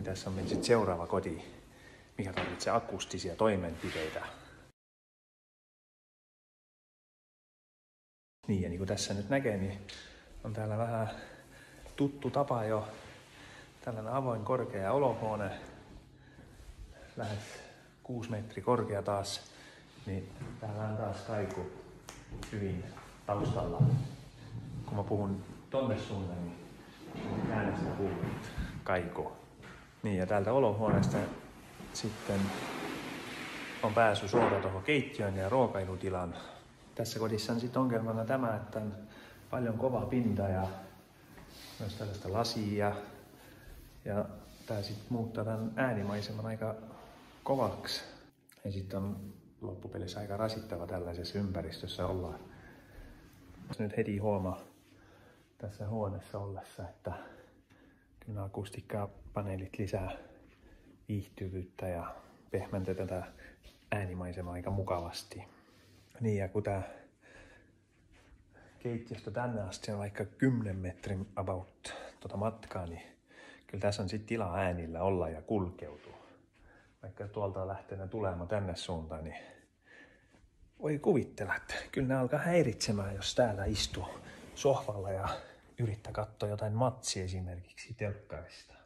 niin tässä on sitten seuraava koti, mikä tarvitsee akustisia toimenpiteitä. Niin, ja niin kuin tässä nyt näkee, niin on täällä vähän tuttu tapa jo. Tällainen avoin korkea olohuone, lähes 6 metriä korkea taas, niin täällä on taas kaiku hyvin taustalla. Kun mä puhun tonne suuntaan, niin äänestä kuuluu kaiku. Niin, ja täältä olohuoneesta sitten on pääsy suoraan tuohon keittiön ja ruokailutilan. Tässä kodissa on sitten ongelmana tämä, että on paljon kova pinta ja myös tällaista lasia. Ja tää sitten muuttaa tämän äänimaiseman aika kovaksi. Ja sitten on loppupelissä aika rasittava tällaisessa ympäristössä olla. Nyt heti huomaa tässä huoneessa ollessa, että kyllä akustiikkapaneelit lisää viihtyvyyttä ja pehmentää tätä äänimaisemaa aika mukavasti. Niin, ja kun tää keittiöstä tänne asti on vaikka 10 metrin about matkaa, niin kyllä tässä on sitten tilaa äänillä olla ja kulkeutua. Vaikka tuolta on lähtenyt tulemaan tänne suuntaan, niin voi kuvitella, että kyllä ne alkaa häiritsemään, jos täällä istuu sohvalla ja yrittää katsoa jotain matsia esimerkiksi telkkarista.